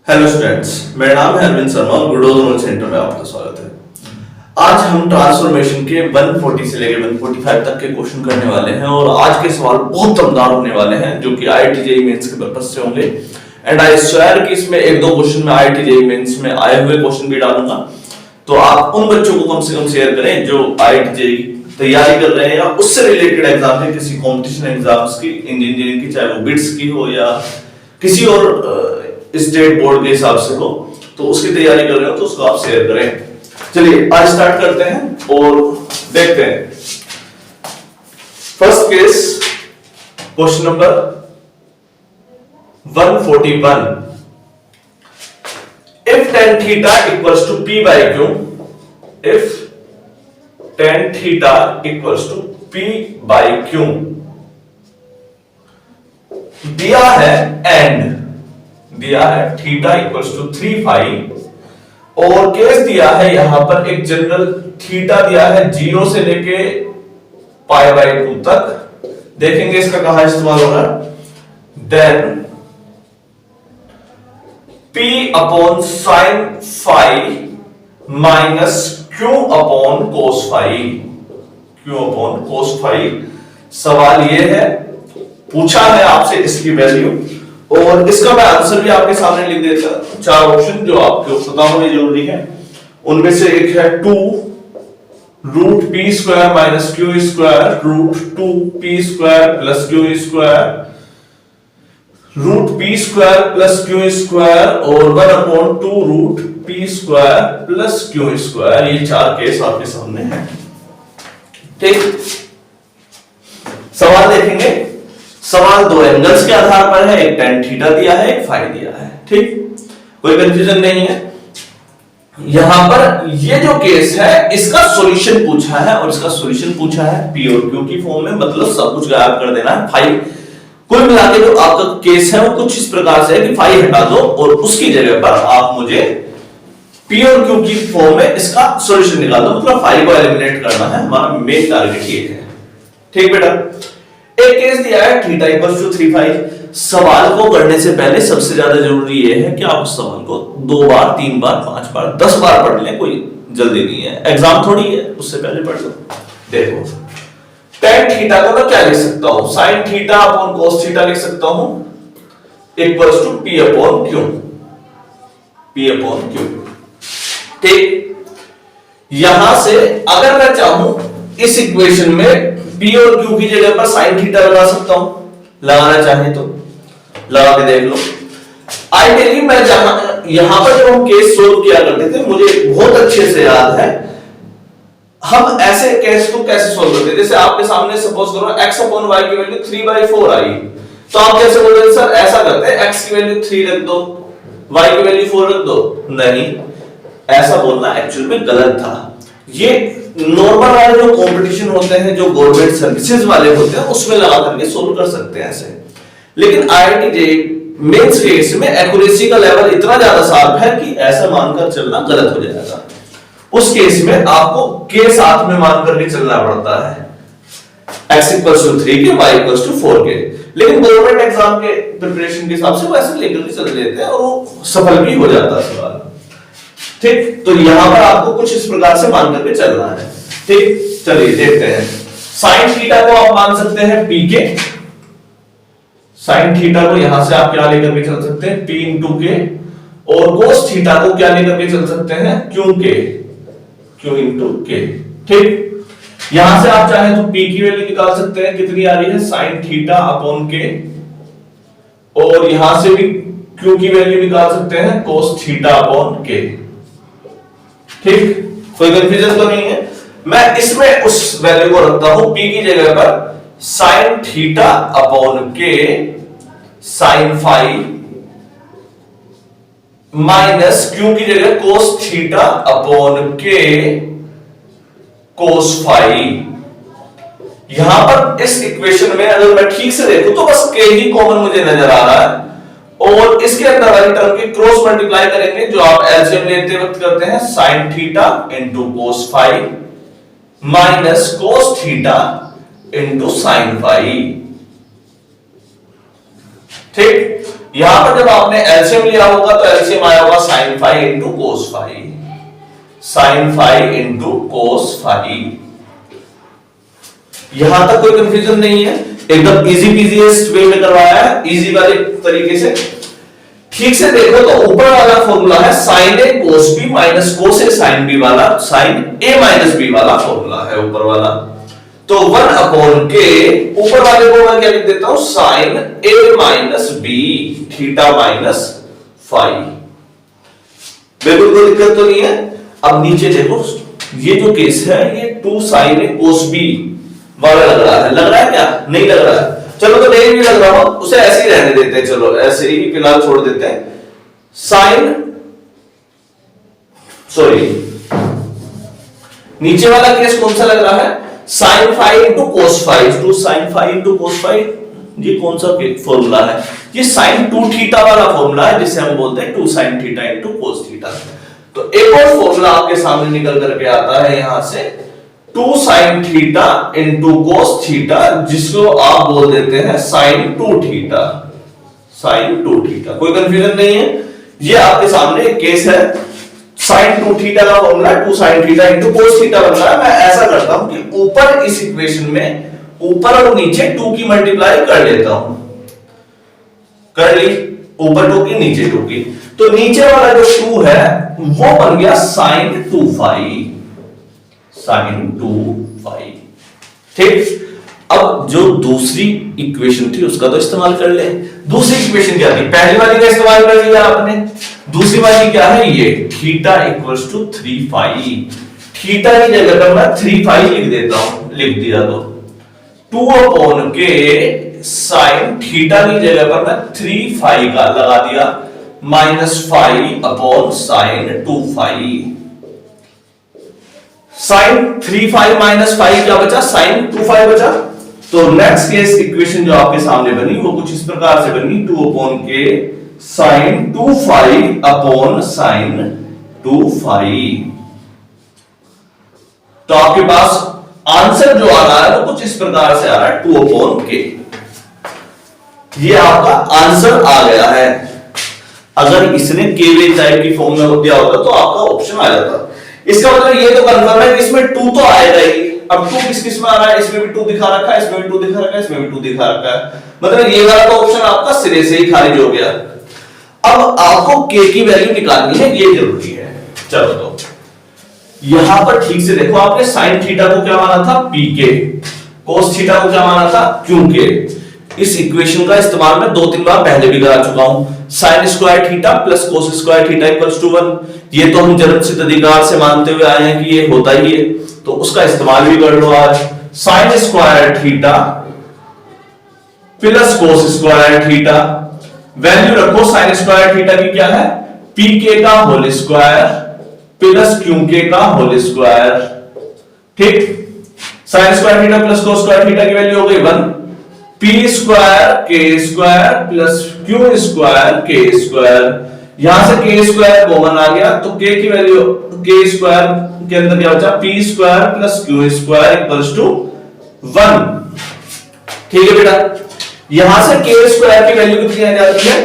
Hello students, मेरा नाम है अरविंद शर्मा और गुडोजोनल सेंटर में आपका स्वागत है। आज हम ट्रांसफॉर्मेशन के 140 से लेकर 145 तक के क्वेश्चन करने वाले हैं और आज के सवाल बहुत दमदार होने वाले हैं जो कि आईआईटी जेईई मेंस के पर्पस से होंगे। एंड आई स्वेयर कि इसमें एक दो क्वेश्चन में आईआईटी जेईई मेंस में आए हुए क्वेश्चन भी डालूंगा, तो आप उन बच्चों को कम से कम शेयर करें जो आईआईटी जेईई तैयारी कर रहे हैं या उससे रिलेटेड एग्जाम है, किसी कॉम्पिटिशन एग्जाम्स की, इंजीनियरिंग की, चाहे वो बिट्स की हो या किसी और स्टेट बोर्ड के हिसाब से हो, तो उसकी तैयारी कर रहे हो तो उसको आप शेयर करें। चलिए आज स्टार्ट करते हैं और देखते हैं। First case, question number 141। If tan theta equals to p by q, if tan theta equals to p by q दिया है एंड दिया है थीटा इक्वल्स टू 3 फाई और केस दिया है यहां पर एक जनरल थीटा दिया है 0 से लेके पाई बाई 2 तक। देखेंगे इसका कहां इस्तेमाल हो रहा है। Then p upon sine phi minus q upon cos phi, q upon cos phi. सवाल ये है, पूछा है आपसे इसकी वैल्यू और इसका मैं आंसर भी आपके सामने लिख देता हूं। चार ऑप्शन जो आपको पता होने जरूरी है, उनमें से एक है 2 root p square minus q square, root 2 p square plus q square, root p square plus q square और 1/2 root p square plus q square. ये चार केस आपके सामने हैं। ठीक, सवाल देखेंगे। सवाल दो एंगल्स के आधार पर है, एक tan थीटा दिया है, एक फाई दिया है। ठीक, कोई कंफ्यूजन नहीं है। यहां पर ये जो केस है इसका सॉल्यूशन पूछा है और इसका सॉल्यूशन पूछा है p और q की फॉर्म में, मतलब सब कुछ गायब कर देना है। फाई कुल मिला के जो आपका केस है वो कुछ इस प्रकार से है कि फाई हटा दो और उसकी जगह पर आप मुझे p और q की फॉर्म में इसका सॉल्यूशन निकाल दो, मतलब फाई को एलिमिनेट करना है। हमारा मेन टारगेट ये है। ठीक बेटा, एक केस दिया है थीटा इक्वल्स टू 3 फाई। सवाल को करने से पहले सबसे ज्यादा जरूरी ये है कि आप उस सवाल को 2 बार 3 बार 5 बार 10 बार पढ़ लें, कोई जल्दी नहीं है, एग्जाम थोड़ी है, उससे पहले पढ़ लो। देखो tan थीटा को मैं क्या लिख सकता हूं, sin theta upon cos theta लिख सकता हूं equals to p upon q, p upon q। ठीक, यहां से अगर मैं चाहूं इस इक्वेशन में p और q की जगह पर sin थीटा लगा सकता हूं, लगाना चाहे तो लगा के देख लो। आइडियली मैं यहां पर जब हम केस सोल्व किया करते थे, मुझे बहुत अच्छे से याद है हम ऐसे केस को कैसे सोल्व करते थे। जैसे आपके सामने सपोज करो x अपॉन y की वैल्यू 3/4 आई, तो आप कैसे बोलोगे सर ऐसा करते हैं x की वैल्यू 3 रख दो, y की वैल्यू 4 रख दो। नहीं, ऐसा बोलना एक्चुअल में गलत था। ये नॉर्मल वाले जो कंपटीशन होते हैं, जो गवर्नमेंट सर्विसेज वाले होते हैं, उसमें लगा करके सोल्व कर सकते हैं ऐसे। लेकिन आईआईटी जेईई मेंस केस में एक्यूरेसी का लेवल इतना ज्यादा शार्प है कि ऐसा मानकर चलना गलत हो जाएगा। उस केस में आपको के साथ में मान करके चलना पड़ता है, x इक्वल्स टू 3 के, y इक्वल्स टू 4 के। लेकिन गवर्नमेंट एग्जाम के प्रिपरेशन के हिसाब से वो ऐसे लेकर के चल लेते हैं और वो सफल भी हो जाता है सवाल। ठीक, तो यहां पर आपको कुछ इस प्रकार से मान करके चलना है। ठीक, चलिए देखते हैं। साइन थीटा को आप मान सकते हैं p के, साइन थीटा को यहां से आप क्या लेकर के चल सकते हैं p इंटू के, और कोस थीटा को क्या लेकर के चल सकते हैं q के, q इंटू के। ठीक, यहां से आप चाहे तो p की वैल्यू निकाल सकते हैं, कितनी आ रही है साइन थीटा अपॉन के, और यहां से भी q की वैल्यू निकाल सकते हैं कोस थीटा अपॉन के। ठीक, कोई कंफ्यूजन तो नहीं है। मैं इसमें उस वैल्यू को रखता हूं p की जगह पर साइन थीटा अपॉन के साइन फाई माइनस q की जगह कोस थीटा अपॉन के कोस फाई। यहां पर इस इक्वेशन में अगर मैं ठीक से देखूं तो बस k ही कॉमन मुझे नजर आ रहा है, और इसके अंदर वाली टर्म की क्रॉस मल्टीप्लाई करेंगे जो आप एलसीएम लेते वक्त करते हैं, sine theta into cos phi minus cos theta into sine phi. ठीक, यहां पर जब आपने एलसीएम लिया होगा तो एलसीएम आया होगा sin phi into cos phi, sin phi into cos phi. यहां तक कोई कंफ्यूजन नहीं है, एकदम इजी पीजीएस्ट वे में करवाया है, इजी वाले तरीके से। ठीक से देखो तो ऊपर वाला फॉर्मूला है sin a cos b minus cos a sin b वाला, sin a माइनस b वाला फॉर्मूला है ऊपर वाला। तो 1 अपॉन के ऊपर वाले को मैं क्या लिख देता हूं, sin a minus b theta minus phi. बिल्कुल कोई दिक्कत तो नहीं है। अब नीचे देखो, ये जो केस है ये 2 sin a cos b वाला लग रहा है, लग रहा है क्या? नहीं लग रहा है। चलो तो नहीं भी लग रहा हो उसे ऐसे ही रहने देते हैं, चलो ऐसे ही फिलहाल छोड़ देते हैं। नीचे वाला केस कौन सा लग रहा है, sin phi into cos phi, 2 sin phi into cos phi. ये कौन सा फॉर्मूला है, ये sin 2 थीटा वाला फॉर्मूला है जिसे हम बोलते हैं 2 sin theta into cos theta. तो एक और फॉर्मूला आपके सामने निकल करके आता है यहां से 2 sin theta into cos theta, जिसको आप बोल देते हैं sin 2 थीटा, sin 2 थीटा। कोई कंफ्यूजन नहीं है, ये आपके सामने एक केस है। sin 2 थीटा का formula 2 sin theta into cos theta बन रहा है। मैं ऐसा करता हूं कि ऊपर इस इक्वेशन में ऊपर और नीचे 2 की मल्टीप्लाई कर लेता हूं, कर ली, ऊपर 2 की नीचे 2 की, तो नीचे वाला जो 2 है वो बन गया sin 2 फाई, sin 2 फाई। ठीक, अब जो दूसरी इक्वेशन थी उसका तो इस्तेमाल कर ले। दूसरी इक्वेशन क्या थी, पहली वाली का इस्तेमाल कर लिया आपने, दूसरी वाली क्या है, ये theta equals to 3 phi. Theta की जगह पर मैं 3 फाई लिख देता हूं, लिख दिया तो 2 अपॉन के sin थीटा की जगह पर मैं 3 फाई का लगा दिया, minus 5 upon sin 2 phi. sin 3 phi minus 5 क्या बचा, sin 2 फाई बचा। तो नेक्स्ट केस इक्वेशन जो आपके सामने बनी वो कुछ इस प्रकार से बनी, 2 अपॉन के sin 2 phi upon sin 2 phi. तो आपके पास आंसर जो आ रहा है वो कुछ इस प्रकार से आ रहा है, 2 अपॉन के। ये आपका आंसर आ गया है। अगर इसने केवे टाइप की फॉर्म में दिया होता तो आपका ऑप्शन आ जाता। इसका मतलब ये तो कंफर्म है कि इसमें 2 तो आएगा ही। अब 2 किस किस में आ रहा है, इसमें भी 2 दिखा रखा है, इसमें भी 2 दिखा रखा है, इसमें भी 2 दिखा रखा है, मतलब ये वाला तो ऑप्शन आपका सिरे से ही खारिज हो गया। अब आपको के की वैल्यू निकालनी है, ये जरूरी है। चलो तो यहां पर ठीक से देखो, आपने sin थीटा को क्या माना था, pk, cos थीटा को क्या माना था, qk। इस इक्वेशन का इस्तेमाल मैं 2-3 बार पहले भी करा चुका हूं। sin square theta plus cos square theta equals to 1, ये तो हम जन्म सिद्ध अधिकार से मानते हुए आए हैं कि ये होता ही है, तो उसका इस्तेमाल भी कर लो आज। sin square theta plus cos square theta, value रखो sin स्क्वायर थीटा की क्या है, pk का होल स्क्वायर प्लस qk का होल स्क्वायर। ठीक, sin square theta plus cos square theta की वैल्यू हो गई 1, p square k square plus q square k square. यहां से k स्क्वायर कॉमन आ गया तो k की वैल्यू, k स्क्वायर के अंदर क्या बचा, p square plus q square equals to 1। ठीक है बेटा, यहां से k स्क्वायर की वैल्यू कितनी आ जाती है,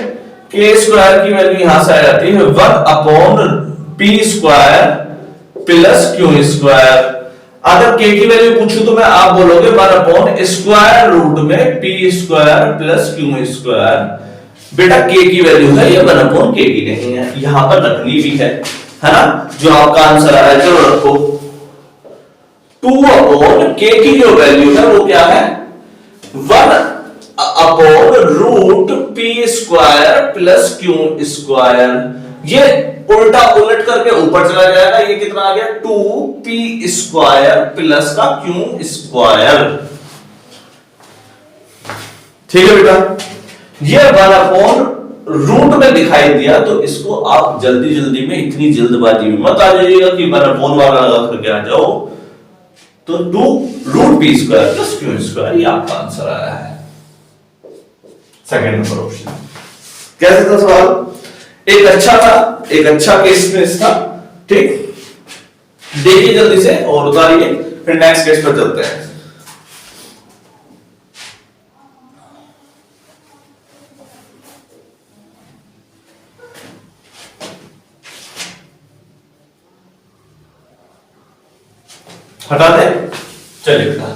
k स्क्वायर की वैल्यू यहां से आ जाती है 1 upon p square plus q square. अगर k की वैल्यू पूछूं तो मैं आप बोलोगे 1 अपॉन स्क्वायर रूट में p square plus q square. बेटा k की वैल्यू है ये 1 अपॉन k की नहीं है, यहां पर रखनी भी है ना, जो आपका आंसर आ रहा है चलो रखो। 2 अपॉन k की जो वैल्यू है वो क्या है, 1 upon root p square plus q square. ये उल्टा उलट करके ऊपर चला जाएगा, ये कितना आ गया 2p स्क्वायर प्लस का q स्क्वायर। ठीक है बेटा, ये 1 अपॉन रूट में दिखाई दिया तो इसको आप जल्दी जल्दी में, इतनी जल्दबाजी में मत आ जाइएगा कि 1 अपॉन वाला लगा करके आ जाओ। तो 2 root p square plus q square, ये आपका आंसर आया है, सेकंड नंबर ऑप्शन। कैसे था सवाल, एक अच्छा था, एक अच्छा केस में था। ठीक, देखिए जल्दी से और उतारिए, फिर नेक्स्ट केस पर चलते हैं। हटा दे, चलिए बेटा।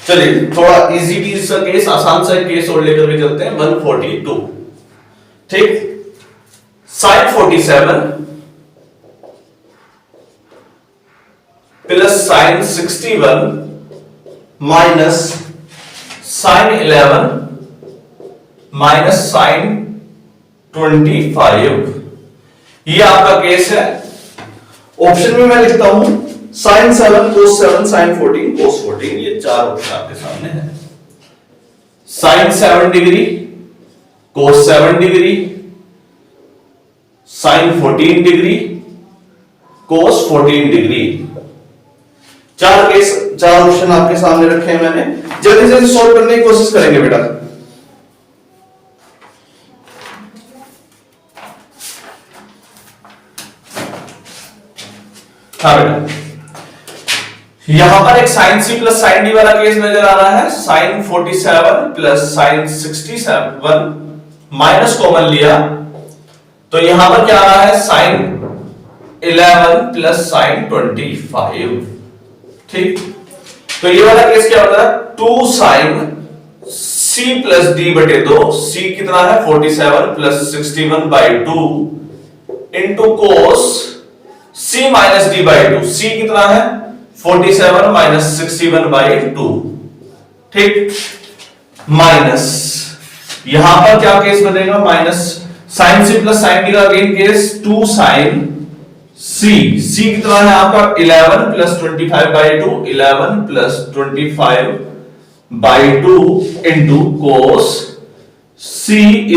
चलिए थोड़ा इजी पीस का केस, आसान सा केस और लेकर के चलते हैं। 142, ठीक, sin 47 plus sin 61 minus sin 11 minus sin 25, ये आपका केस है। ऑप्शन में मैं लिखता हूं sin 7 cos 7 sin 14 cos 14, ये चार ऑप्शन आपके सामने है। sin 7 degree, cos 7 degree, sin 14 degree, cos 14 degree, चार केस, चार ऑप्शन आपके सामने रखे हैं मैंने। जल्दी से सॉल्व करने की कोशिश करेंगे बेटा। हाँ बेटा, यहां पर एक sin c plus sin d वाला केस नजर आ रहा है। sin 47 plus sin 67 minus common लिया तो यहां पर क्या आ रहा है sin 11 प्लस sin 25, ठीक। तो ये वाला केस क्या होता है, 2 sin c प्लस d बटे 2, c कितना है 47 plus 61/2 into cos c minus d by 2, c कितना है 47 माइनस 61/2, ठीक, माइनस यहां पर क्या केस बनेगा, minus sin c plus sin d का अगेन केस 2 sin c कितना है आपका 11 plus 25/2, 11 plus 25/2 into cos c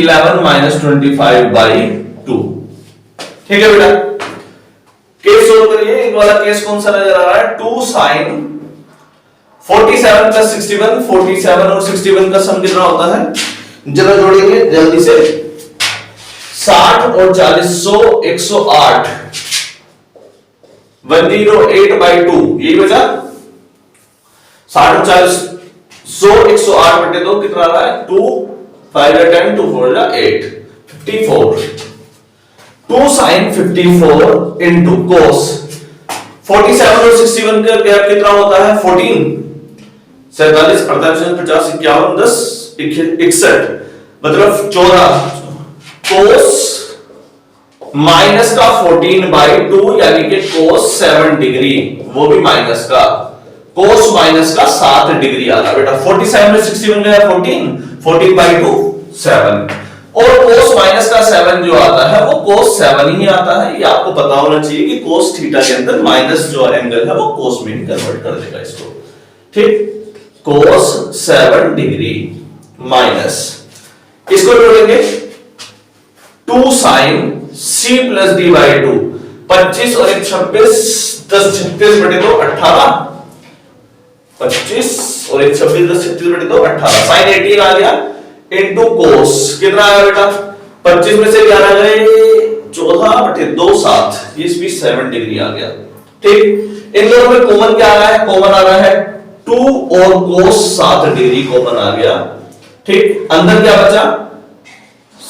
11 minus 25/2, ठीक है बेटा। केस सोल्व करिए। एक वाला केस कौन सा नजर आ रहा है, 2 sin 47 प्लस 61, 47 और 61 का सम कितना होता है, जरा जोड़ेंगे जल्दी से, 60 और 40 100 108 108/2, यही बचा। 60 और 40 100 108 बटे 2 कितना आ रहा है, 2 5 10 2 4 8 54, 2 sin 54 इंटू cos 47 और 61 का गैप कितना होता है 14, 47 48 50 51 10 61, मतलब 14, cos माइनस का 14/2 यानी कि cos 7 डिग्री, वो भी माइनस का, cos माइनस का 7 डिग्री आ रहा बेटा। 47 में 61 गया 14, 14/2 7, और cos माइनस का 7 जो आता है वो cos 7 ही आता है। ये आपको पता होना चाहिए कि cos थीटा के अंदर माइनस जो एंगल है वो cos में ही कन्वर्ट कर देगा इसको, ठीक। cos 7 डिग्री माइनस, इसको जोड़ेंगे 2 sin c plus d by 2, 25 और 26, 10 36 बटे 2 18, 25 और 26 10 36 बटे 2 18, sin 18 आ गया इंटू cos कितना आया बेटा, 25 में से 11 गए 14 बटे 2 7, ये भी 7 डिग्री आ गया, ठीक। इन दोनों में कॉमन क्या आ रहा है, कॉमन आ रहा है 2 और cos 7 डिग्री कॉमन आ गया, ठीक। अंदर क्या बचा,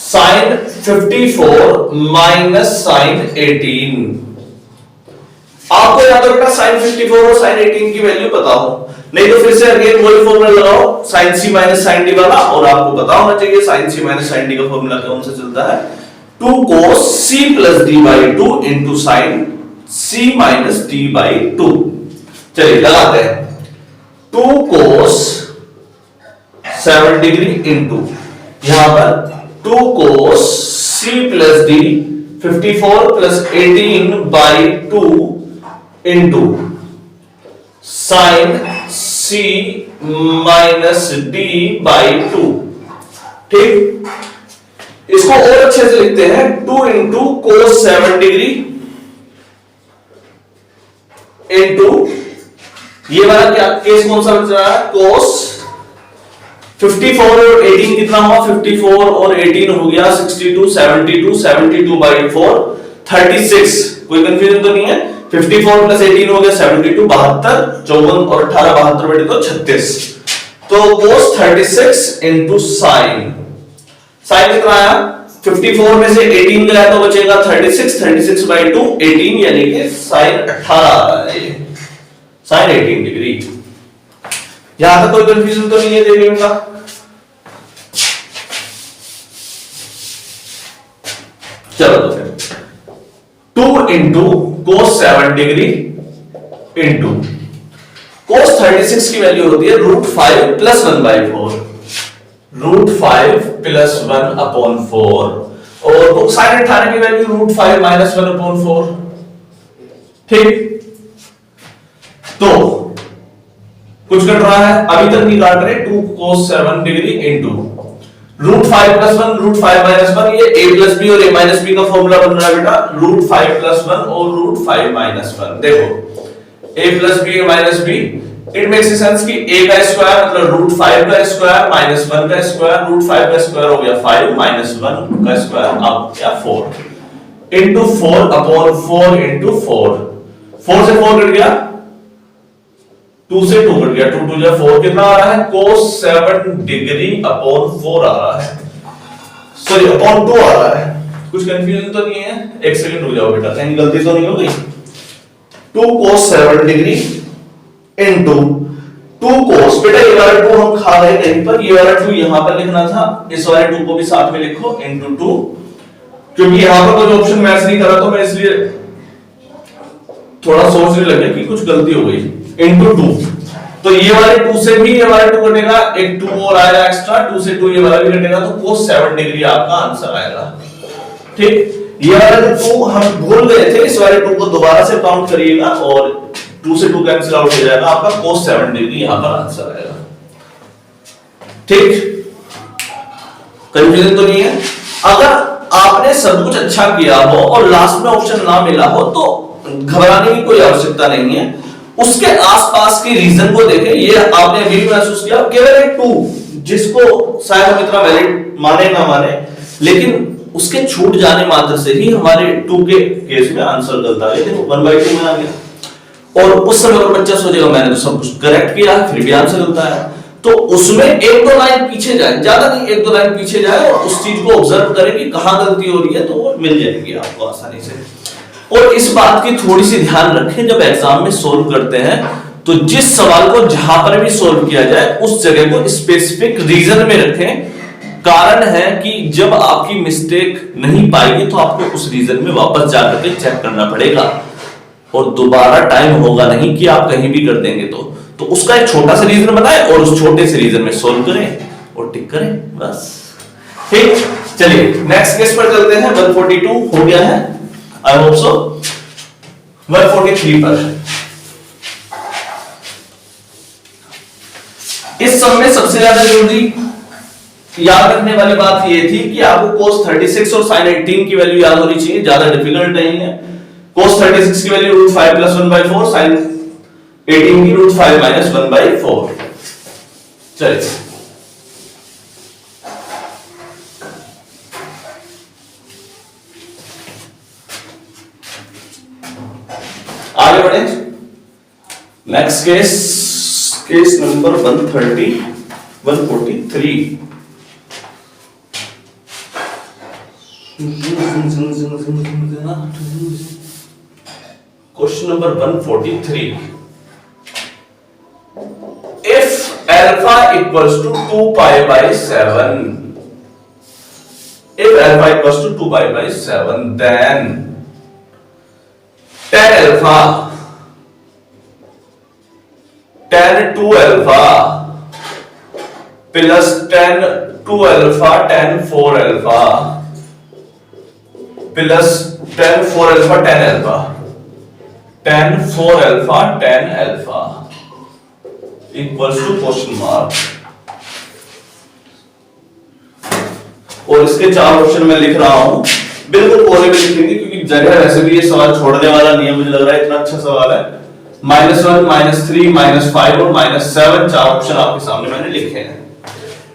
sin 54 माइनस sin 18। आपको या तो बेटा sin 54 और sin 18 की वैल्यू पता हो, नहीं तो फिर से अगेन वही फॉर्मूला लगाओ sin c minus sin d वाला, और आपको पता होना चाहिए sin c minus sin d का फॉर्मूला कौन सा चलता है, 2 cos c plus d by 2 into sin c minus d by 2। चलिए लगाते हैं, 2 cos 7 डिग्री इंटू यहां पर 2 cos c plus d 54 plus 18 by 2 into sin c minus d by 2, ठीक। इसको और अच्छे से लिखते हैं, 2 इंटू cos 7 डिग्री इनटू ये वाला क्या केस कौन सा बच रहा है, cos 54 और 18 कितना हुआ, 54 और 18 हो गया 62, 72, 72 बाई 4 36। कोई कंफ्यूजन तो नहीं है, 54 प्लस 18 हो गया 72, 72, 54 और 18 72 बटे तो 36। तो cos 36 इंटू साइन, साइन कितना आया 54 में से 18 गया तो बचेगा 36, 36 बाई 2 18, यानी कि साइन 18 आ रहा है, साइन 18 डिग्री। यहां तक कोई कंफ्यूजन तो नहीं है देखने का। चलो तो फिर 2 into cos 7 degree into cos 36 की वैल्यू होती है √5 प्लस 1/4, √5 प्लस 1/4 और साइन 18 की वैल्यू √5 माइनस 1/4। ठीक, तो कुछ कट रहा है, अभी तक नहीं काट रहे। 2 cos 7 degree into √5 plus 1, √5 minus 1, ये a प्लस बी और a माइनस बी का फॉर्मूला बन रहा है बेटा, √5 प्लस 1 और √5 माइनस 1। देखो a plus b minus b, it makes sense कि a का स्क्वायर मतलब √5 का स्क्वायर माइनस 1 का स्क्वायर, √5 का स्क्वायर हो गया 5 माइनस 1 का स्क्वायर अब क्या 4 इंटू 4/4 इंटू 4, 4 से 4 कट गया, 2 से 2 कट गया, 2 2 जा 4, कितना आ रहा है cos 7 डिग्री अपॉन 4 आ रहा है, सॉरी अपॉन 2 आ रहा है। कुछ कंफ्यूजन तो नहीं है, एक सेकंड रुक जाओ बेटा, कहीं गलती तो नहीं हो गई। 2 cos 7 डिग्री इनटू 2 cos, बेटा ये वाला 2 हम खा गए कहीं पर, ये वाला 2 यहां पर लिखना था, इस वाले 2 को भी साथ में लिखो इनटू 2, क्योंकि यहां पर कोई ऑप्शन मैच नहीं करा तो मैं इसलिए थोड़ा सोचने लगे कि कुछ गलती हो गई, इनटू 2। तो ये वाले 2 से भी ये वाला 2 कटेगा, एक 2 और आएगा एक्स्ट्रा, 2 से 2 ये वाला भी कटेगा, तो cos 7 डिग्री आपका आंसर आएगा। ठीक, ये वाला जो 2 हम भूल गए थे, इस वाले 2 को दोबारा से काउंट करिएगा और 2 से 2 कैंसिल आउट हो जाएगा, आपका cos 7 डिग्री यहां पर आंसर आएगा। ठीक, कंफ्यूजन तो नहीं है। अगर आपने सब कुछ अच्छा किया हो और लास्ट में ऑप्शन ना मिला हो तो घबराने की कोई आवश्यकता नहीं है, उसके आसपास के रीजन को देखें। ये आपने अभी भी महसूस किया, केवल एक 2 जिसको शायद हम इतना वैलिड माने ना माने, लेकिन उसके छूट जाने मात्र से ही हमारे 2 के केस में आंसर गलत आ गया। देखो 1/2 में आ गया, और उस समय अगर बच्चा सोचेगा मैंने तो सब कुछ करेक्ट किया फिर भी आंसर गलत आया, तो उसमें 1-2 लाइन पीछे जाए, ज्यादा नहीं 1-2 लाइन पीछे जाए और उस चीज को ऑब्जर्व करे कि कहां गलती हो रही है, तो वो मिल जाएगी आपको आसानी से। और इस बात की थोड़ी सी ध्यान रखें, जब एग्जाम में सोल्व करते हैं तो जिस सवाल को जहां पर भी सोल्व किया जाए उस जगह को स्पेसिफिक रीजन में रखें। कारण है कि जब आपकी मिस्टेक नहीं पाएगी तो आपको उस रीजन में वापस जाकर के चेक करना पड़ेगा और दोबारा टाइम होगा नहीं कि आप कहीं भी कर देंगे। तो उसका एक छोटा सा रीजन बनाएं और उस छोटे से रीजन में सोल्व करें और टिक करें, बस। ठीक, चलिए नेक्स्ट केस पर चलते हैं। 142 हो गया है, आई होप सो। 143 पर इस सब में सबसे ज्यादा जरूरी याद रखने वाली बात ये थी कि आपको cos 36 और sin 18 की वैल्यू याद होनी चाहिए, ज्यादा डिफिकल्ट नहीं है। cos 36 की वैल्यू √5 प्लस 1/4, sin 18 की √5 माइनस 1/4। चलिए आगे बढ़े। Next case, case number 143। Question number 143। If alpha equals to 2π/7, if alpha equals to 2π/7, then tan alpha, tan 2 alpha plus tan 2 alpha tan 4 alpha plus tan 4 alpha tan alpha, tan 4 alpha tan alpha equals to question mark. और इसके 4 option मैं लिख रहा हूं, बिल्कुल कोरे में लिखेंगे क्योंकि जगह वैसे भी ये सवाल छोड़ने वाला नहीं है, मुझे लग रहा है इतना अच्छा सवाल है -1, -3, -5 और -7 चार ऑप्शन आपके सामने मैंने लिखे हैं।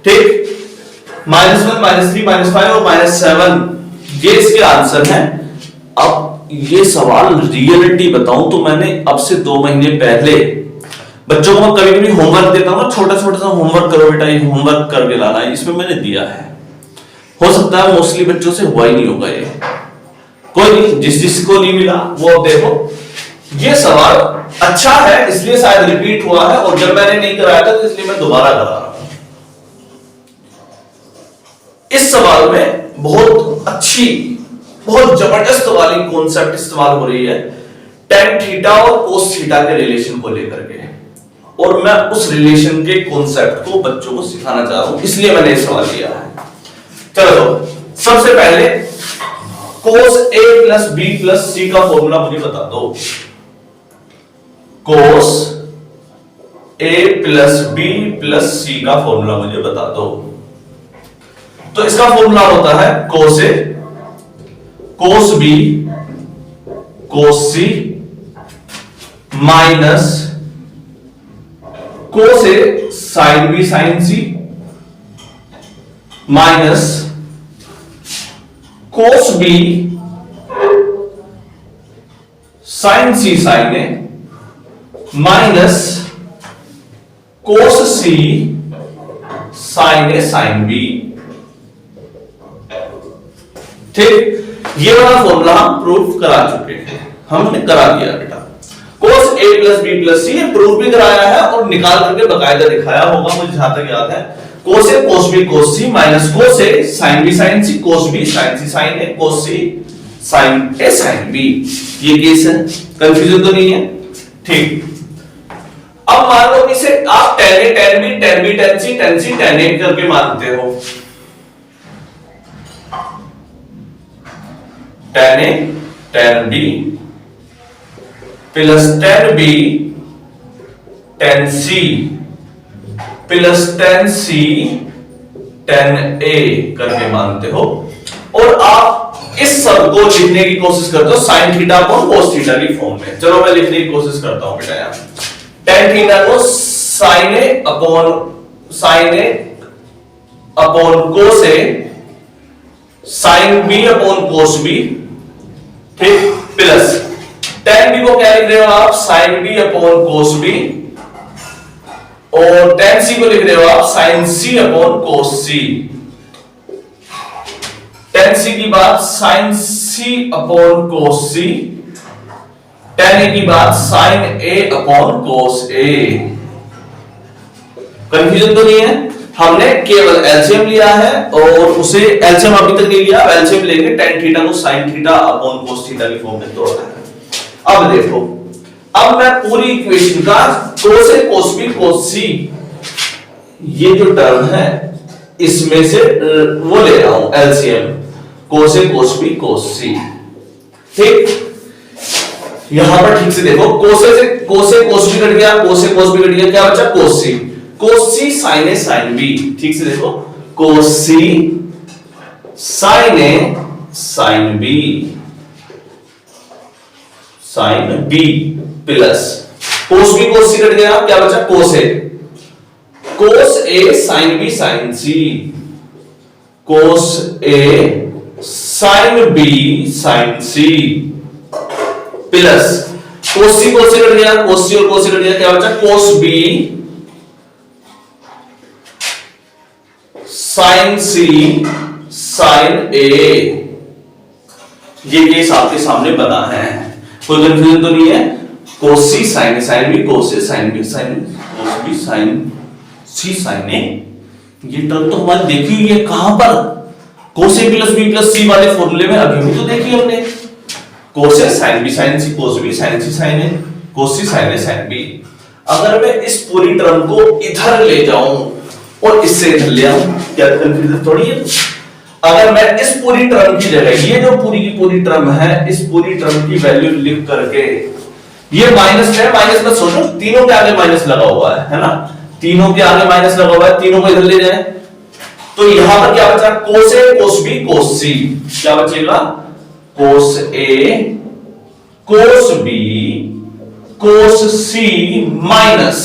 ठीक, -1, -3, -5 और -7 ये इसके आंसर हैं। अब ये सवाल रियलिटी बताऊं तो मैंने अब से 2 महीने पहले बच्चों को मैं कभी कभी होमवर्क देता हूं ना, छोटा छोटा सा होमवर्क करो बेटा, ये होमवर्क करके लाना है, इसमें मैंने दिया है। हो सकता है मोस्टली बच्चों से हुआ ही नहीं होगा ये, कोई नहीं, जिसको नहीं मिला वो अब देखो। ये सवाल अच्छा है इसलिए शायद रिपीट हुआ है, और जब मैंने नहीं कराया था तो इसलिए मैं दोबारा करा रहा हूं। इस सवाल में बहुत अच्छी, बहुत जबरदस्त वाली कॉन्सेप्ट इस्तेमाल हो रही है tan थीटा और cos थीटा के रिलेशन को लेकर के, और मैं उस रिलेशन के कॉन्सेप्ट को बच्चों को सिखाना चाह रहा हूं, इसलिए मैंने ये सवाल लिया है। चलो सबसे पहले cos a plus b plus c का फॉर्मूला मुझे बता दो। cos a plus b plus c का फॉर्मूला मुझे बता दो। तो इसका फॉर्मूला होता है cos a cos b cos c minus cos a sin b sin c minus cos b sin c sin a minus cos c sin a sin b। ठीक, ये वाला फॉर्मूला हम प्रूफ करा चुके हैं, हमने करा दिया बेटा। cos a plus b plus c proof भी कराया है और निकाल करके बकायदा दिखाया होगा, मुझे जहां तक याद है। cos a cos b cos c minus cos a sin b sin c cos b sin c sin a cos c sin a sin b। ये केस है, कंफ्यूजन तो नहीं है? ठीक, अब मान लो इसे आप tan a tan b tan b tan c tan c tan a करके मानते हो। tan a tan b plus tan b tan c plus tan c tan a करके मानते हो, और आप इस सब को लिखने की कोशिश करते हो sin theta upon cos theta की फॉर्म में। चलो मैं लिखने की कोशिश करता हूं बेटा। यहां tan थीटा को sin a upon cos a sin b upon cos b, ठीक, प्लस tan b को क्या लिख रहे हो आप sin b upon cos b, और tan c को लिख रहे हो आप sin c upon cos c। tan c की बात sin c upon cos c, tan a की बात sin a upon cos a। Confusion तो नहीं है? हमने केवल एलसीएम लिया है और उसे एलसीएम अभी तक नहीं लिया, एलसीएम लेके tan थीटा को sin theta upon cos theta की फॉर्म में तोड़ना है। अब देखो, अब मैं पूरी इक्वेशन का cos a cos b cos c ये जो टर्म है इसमें से वो ले रहा हूं LCM, cos a cos b cos c। ठीक, यहां पर ठीक से देखो, cos a cos b cut गया, cos a cos b cut गया, क्या बचा cos c sin a sin b। ठीक से देखो, cos c sin a sin b plus cos b cos c cut गया, क्या बचा cos a sin b sin c cos a sin b sin c plus cos c cut गया, cos c और cos c cut गया, क्या बचा cos b sin c sin a। ये case आपके सामने बना है, कोई कंफ्यूजन तो नहीं है? cos c sin a sin b cos a sin b sin cos b sin c sin a, ये टर्म तो हमारी देखी हुई है कहां पर? cos a plus b plus c वाले फॉर्मूले में अभी भी तो देखी हमने। cos a sin b sin c cos b sin c sin a cos c sin a sin b। अगर मैं इस पूरी टर्म को इधर ले जाऊं और इससे इधर ले आऊं, क्या कंफ्यूजन थोड़ी है? अगर मैं इस पूरी टर्म की जगह ये जो पूरी की पूरी टर्म है, इस पूरी टर्म की वैल्यू लिख करके, ये माइनस है, माइनस में सोचो तीनों के आगे माइनस लगा हुआ है ना, तीनों के आगे माइनस लगा हुआ है, तीनों को इधर ले जाए तो यहां पर क्या बचा? cos a cos b cos c, क्या बचेगा? cos a cos b cos c minus,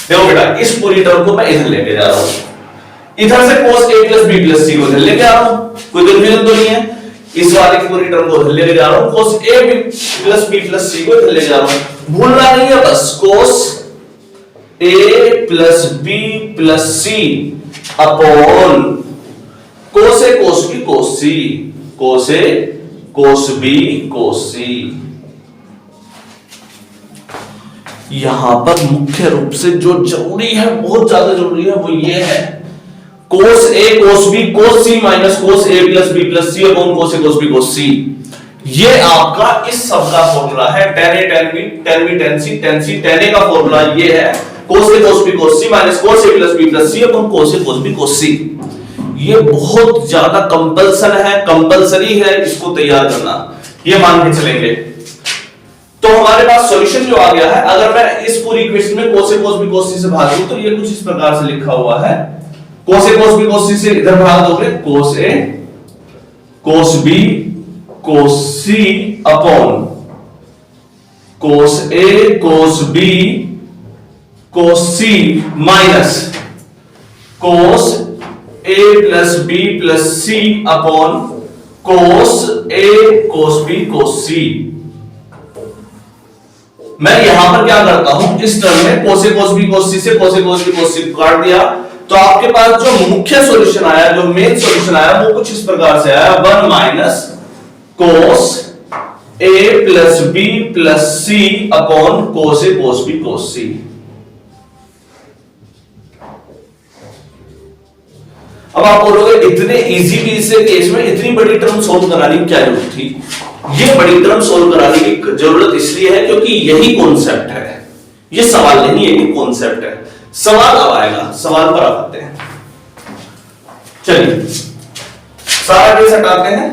देखो बेटा इस पूरी टर्म को मैं इधर लेके जा रहा हूं, इधर से कोस ए प्लस बी प्लस सी को इधर लेके आ रहा हूं, कोई कंफ्यूजन तो नहीं है। इस वाले की पूरी टर्म को इधर लेके जा रहा हूं, कोस ए प्लस बी प्लस सी को इधर लेके जा रहा हूं, भूलना नहीं है बस, कोस ए प्लस बी प्लस सी अपॉन कोस ए कोस बी कोस सी, कोस ए कोस बी कोस सी। यहां पर मुख्य रूप से जो जरूरी है, बहुत ज्यादा जरूरी है, वो ये है कोस ए कोस बी कोस सी माइनस कोस ए प्लस बी प्लस सी अपॉन कोस ए कोस बी कोस सी। ये आपका इस सब का फॉर्मूला है, tan a tan b tan b tan c tan c tan a का फॉर्मूला ये है कोस ए कोस बी कोस सी माइनस कोस ए प्लस बी प्लस सी अपॉन कोस ए कोस B कोस सी। ये बहुत ज्यादा कंपल्सन है, कंपल्सरी है इसको तैयार करना, ये मान के चलेंगे। तो हमारे पास सॉल्यूशन जो आ गया है, अगर मैं इस पूरी इक्वेशन में cos a cos b cos c से भाग दूं तो ये कुछ इस प्रकार से लिखा हुआ है, cos a cos b cos c से इधर भाग दोगे cos a cos b cos c upon cos a cos b cos c minus cos a plus b plus c upon cos a cos b cos c। मैं यहां पर क्या करता हूं, इस टर्म में cos a cos b cos c से cos a cos b cos c काट दिया, तो आपके पास जो मुख्य सॉल्यूशन आया, जो मेन सॉल्यूशन आया, वो कुछ इस प्रकार से आया 1 minus cos a plus b plus c upon cos a cos b cos c। अब आप बोलोगे इतने इजी पीस से केस में इतनी बड़ी टर्म सोल्व कराने की क्या जरूरत थी? ये बड़ी टर्म सोल्व कराने की जरूरत इसलिए है क्योंकि यही कॉन्सेप्ट है, ये सवाल नहीं है, ये कॉन्सेप्ट है। सवाल अब आएगा, सवाल पर आते हैं। चलिए सारा केस हटाते हैं,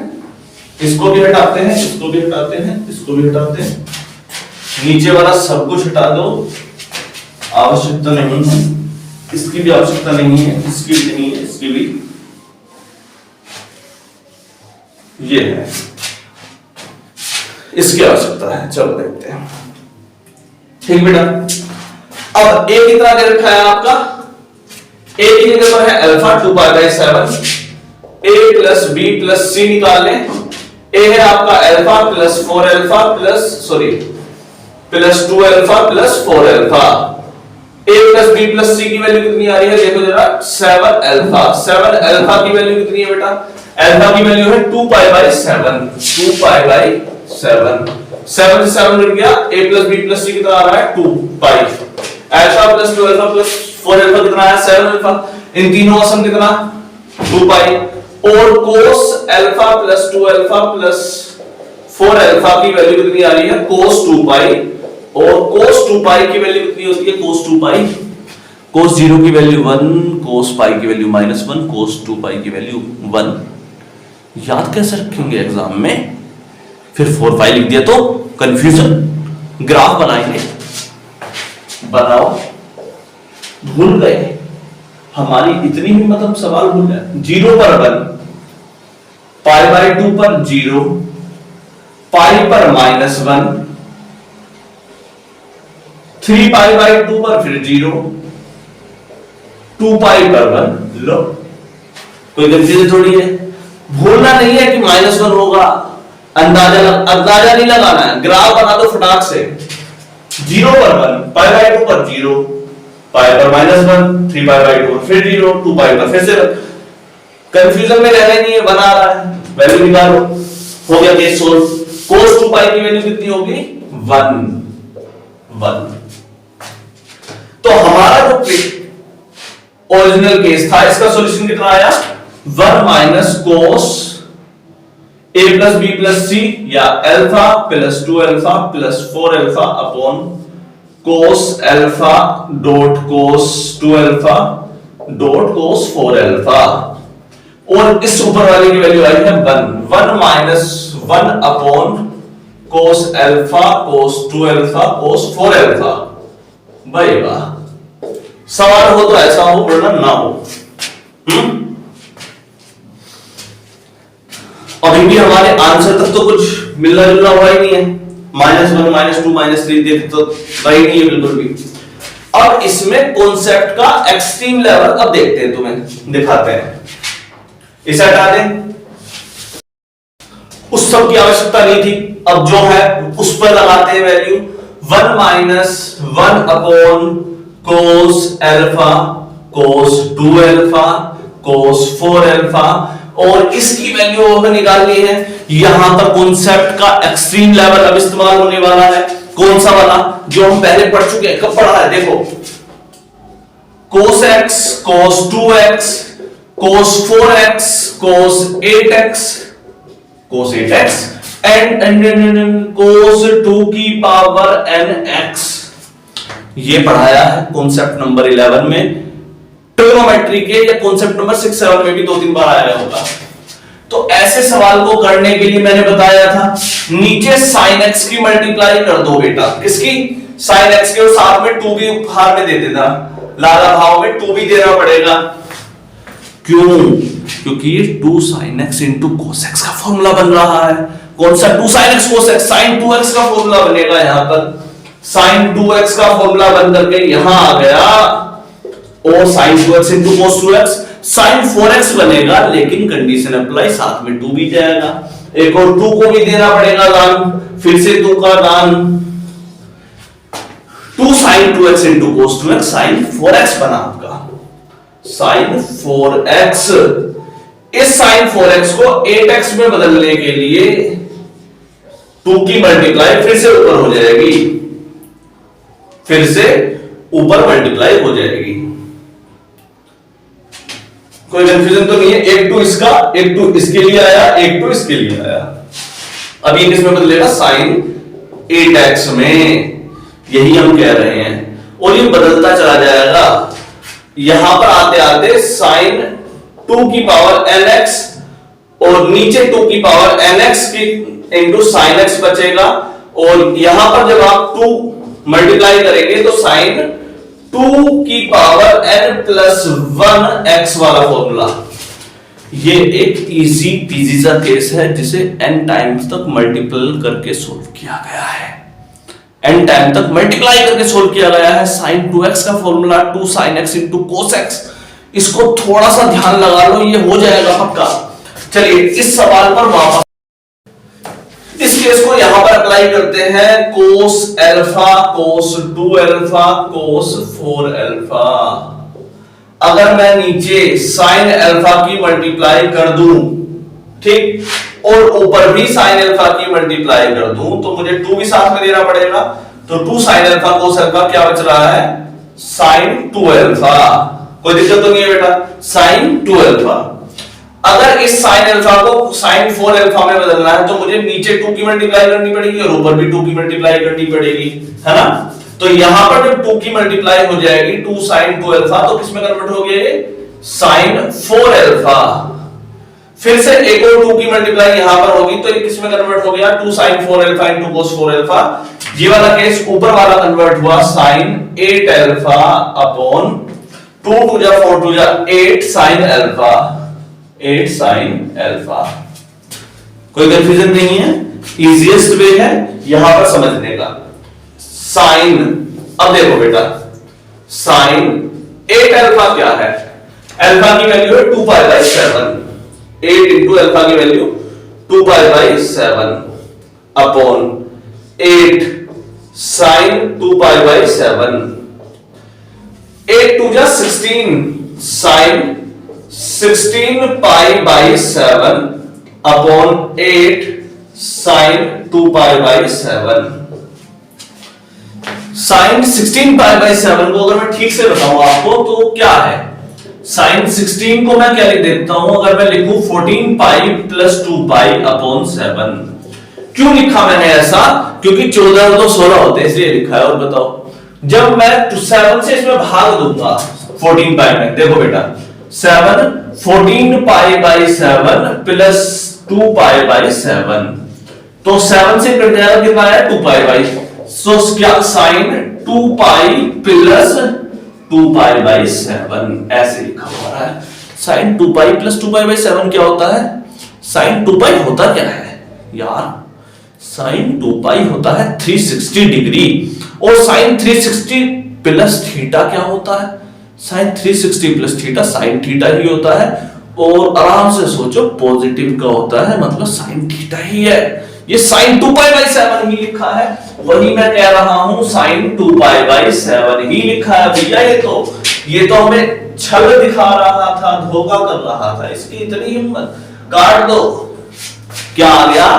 इसको भी हटाते हैं, इसको भी हटाते हैं, इसको भी हटाते हैं, नीचे वाला सब कुछ हटा दो, आवश्यकता नहीं है, इसकी भी आवश्यकता नहीं है, इसकी भी नहीं है, इसकी भी, ये है, इसकी आवश्यकता है। चलो देखते हैं, ठीक बेटा। अब ए कितना दे रखा है आपका, ए की जगह पर है अल्फा 2π/7, ए प्लस बी प्लस सी निकाल लें। ए है आपका alpha plus 4 alpha plus 2 alpha plus 4 alpha. a plus b plus c की वैल्यू कितनी आ रही है, देखो जरा 7 अल्फा। 7 अल्फा की वैल्यू कितनी है बेटा, अल्फा की वैल्यू है 2π/7, 2π/7, 7 से 7 मिल गया, a plus b plus c कितना आ रहा है 2π, alpha plus 2 alpha plus 4 alpha कितना आया 7 अल्फा, इन तीनों का सम कितना 2π, और cos alpha plus 2 alpha plus 4 alpha की वैल्यू कितनी आ रही है cos 2π, और cos 2π की वैल्यू कितनी होती है cos 2π, cos 0 की वैल्यू 1, cos π की वैल्यू -1, cos 2π की वैल्यू 1। याद कैसे रखेंगे एग्जाम में, फिर 4π लिख दिया तो कंफ्यूजन, ग्राफ बनाएंगे, बनाओ, भूल गए, हमारी इतनी ही मतलब सवाल भूल गए। 0 पर 1, π/2 पर 0, π पर -1, 3π/2 पर फिर 0, 2π पर 1, लो कोई कंफ्यूजन थोड़ी है। भूलना नहीं है कि -1 होगा, अंदाजा नहीं लगाना है, ग्राफ बना दो फटाक से। 0 पर 1, π/2 पर 0, π पर -1, 3π/2 फिर 0, 2π पर फिर से, कंफ्यूजन में रहना नहीं है, बना रहा है, वैल्यू निकालो, हो गया केस सोल्व। cos 2π की वैल्यू कितनी होगी 1। तो हमारा जो ओरिजिनल केस था, इसका सॉल्यूशन कितना आया 1 minus cos a plus b plus c या alpha plus 2 alpha plus 4 alpha upon cos alpha dot cos 2 alpha dot cos 4 alpha, और इस ऊपर वाले की वैल्यू आई है 1 minus 1 upon cos alpha cos 2 alpha cos 4 alpha. भाई वाह, सवाल हो तो ऐसा हो, वरना ना हो। अभी भी हमारे आंसर तक तो कुछ मिलना जुलना हुआ ही नहीं है, -1 -2 -3 देख तो वही नहीं है बिल्कुल भी। अब इसमें कॉन्सेप्ट का एक्सट्रीम लेवल अब देखते हैं, तुम्हें दिखाते हैं। इसे हटा दें, उस सब की आवश्यकता नहीं थी, अब जो है उस पर लगाते हैं value 1 - 1 upon cos alpha cos 2 alpha cos 4 alpha, और इसकी वैल्यू हमें निकालनी है। यहां पर कॉन्सेप्ट का एक्सट्रीम लेवल अब इस्तेमाल होने वाला है। कौन सा वाला जो हम पहले पढ़ चुके हैं, कब पढ़ा है देखो, cos x cos 2x cos 4x cos 8x cos 8x and cos 2 की पावर nx, ये पढ़ाया है कॉन्सेप्ट नंबर 11 में। ट्रिग्नोमेट्री के या कॉन्सेप्ट नंबर 6 7 में भी 2-3 बार आया होगा। तो ऐसे सवाल को करने के लिए मैंने बताया था नीचे sin x की मल्टीप्लाई कर दो बेटा, किसकी, sin x के, और साथ में 2 भी उपहार में दे देना, लाला भाव में 2 भी देना पड़ेगा। क्यों? क्योंकि ये 2 sin x into cos x का फॉर्मूला बन रहा है। कौन सा 2 sin x cos x, sin 2x का फॉर्मूला बनेगा यहां पर, sin 2x का फॉर्मूला बन करके यहां आ गया, और sin 2x into cos 2x sin 4x बनेगा, लेकिन कंडीशन अप्लाई, साथ में 2 भी जाएगा, एक और 2 को भी देना पड़ेगा दान, फिर से 2 का दान, 2 sin 2x into cos 2x sin 4x बना आपका sin 4x। इस sin 4x को 8x में बदलने के लिए 2 की मल्टीप्लाई फिर से ऊपर हो जाएगी, फिर से ऊपर मल्टीप्लाई हो जाएगी। कोई कंफ्यूजन तो नहीं है? एक 2 इसका, एक 2 इसके लिए आया, एक 2 इसके लिए आया। अब ये किसमें बदलेगा, sin 8x में, यही हम कह रहे हैं, और ये बदलता चला जाएगा। यहां पर आते आते sin 2 की पावर nx और नीचे 2 की पावर nx की इंटू sin x बचेगा, और यहां पर जब आप 2 मल्टीप्लाई करेंगे तो sin 2 की पावर n प्लस 1 x वाला फॉर्मूला। ये एक इजी पीजी सा केस है जिसे n टाइम्स तक मल्टीपल करके सोल्व किया गया है, n टाइम तक मल्टीप्लाई करके सोल्व किया गया है। sin 2x का formula 2 sin x into cos x, इसको थोड़ा सा ध्यान लगा लो, ये हो जाएगा पक्का। चलिए इस सवाल पर वापस, इस केस को यहां पर अप्लाई करते हैं, cos alpha cos 2 alpha cos 4 alpha. अगर मैं नीचे sin अल्फा की मल्टीप्लाई कर दूं, ठीक, और ऊपर भी sin अल्फा की मल्टीप्लाई कर दूं, तो मुझे 2 भी साथ में देना पड़ेगा, तो 2 sin अल्फा cos अल्फा क्या बच रहा है, sin 2 अल्फा। कोई दिक्कत तो नहीं है बेटा, sin 2 अल्फा। अगर इस sin अल्फा को sin 4 अल्फा में बदलना है तो मुझे नीचे 2 की मल्टीप्लाई करनी पड़ेगी और ऊपर भी 2 की मल्टीप्लाई करनी पड़ेगी, है ना। तो यहां पर जब 2 की मल्टीप्लाई हो जाएगी 2 sin 2 अल्फा, तो किसमें कन्वर्ट हो गया, sin 4 अल्फा। फिर से एक और 2 की मल्टीप्लाई यहां पर होगी, तो ये किसमें कन्वर्ट हो गया, 2 sin 4 alpha into cos 4 alpha. ये वाला केस ऊपर वाला कन्वर्ट हुआ sin 8 अल्फा अपॉन 2 2 जा 4 2 जा 8 sin अल्फा, 8 sin अल्फा। कोई कंफ्यूजन नहीं है, इजीएस्ट वे है यहां पर समझने का। sin, अब देखो बेटा, sin 8 अल्फा क्या है, अल्फा की वैल्यू है 2 पाई बाई 7, 8 इंटू अल्फा की value 2 pi by 7 upon 8 sin 2 pi by 7, 8 2 जा 16 sin 16 pi by 7 upon 8 sin 2 pi by 7। sin 16 pi by 7 को अगर मैं ठीक से बताऊं आपको तो क्या है, sin 16 को मैं क्या लिख देता हूं, अगर मैं लिखूं 14 पाई प्लस 2 पाई अपॉन 7। क्यों लिखा मैंने ऐसा, क्योंकि 14 और 2 16 होते हैं इसलिए लिखा है। और बताओ, जब मैं 7 से इसमें भाग दूंगा 14 पाई में, देखो बेटा 7 14 pi by 7 plus 2 pi by 7, तो 7 से कट जाएगा कितना है, 2 पाई बाई। सो क्या sin 2 pi plus 2 pi by 7 ऐसे लिखा हुआ है। sin 2 pi plus 2 pi by 7 क्या होता है, sin 2 पाई होता क्या है यार, साइन 2 पाई होता है 360 डिग्री, और साइन 360 प्लस थीटा क्या होता है? Sine 360 plus theta sine theta ही होता है, और आराम से सोचो पॉजिटिव का होता है, मतलब साइन थीटा ही है। ये साइन 2 पाई बाई 7 ही लिखा है, वही मैं कह रहा हूं साइन 2 पाई बाई 7 ही लिखा है भैया। ये तो हमें छल दिखा रहा था, धोखा कर रहा था, इसकी इतनी हिम्मत, काट दो। क्या आ गया?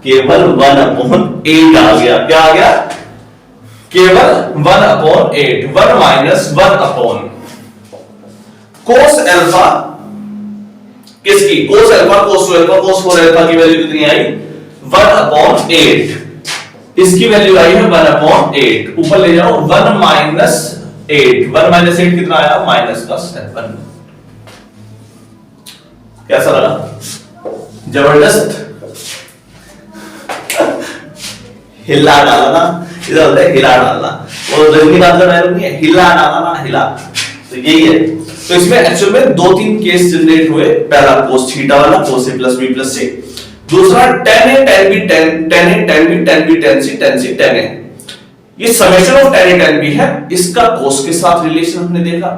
केवल 1/8 आ गया। क्या आ गया? केवल 1/8, 1 माइनस 1 अपॉन कोस अल्फा, किसकी? कोस अल्फा, कोस 2 अल्फा, कोस 4 अल्फा की वैल्यू कितनी आई? 1/8। इसकी वैल्यू आई है 1/8। ऊपर ले जाओ, 1 माइनस 8, 1 माइनस 8 कितना आया? -7। कैसा लगा? जबरदस्त। हिला डाला ना, इधर होता है हिला डालना, और रजनीकांत का डायलॉग नहीं है, हिला डाला ना, हिला। तो यही है। तो इसमें एक्चुअल में 2-3 केस जनरेट हुए। पहला cos थीटा वाला, cos a plus b plus c। दूसरा tan a tan b tan a tan b tan b tan c tan c tan a। ये summation of tan a tan b है, इसका cos के साथ relation हमने देखा।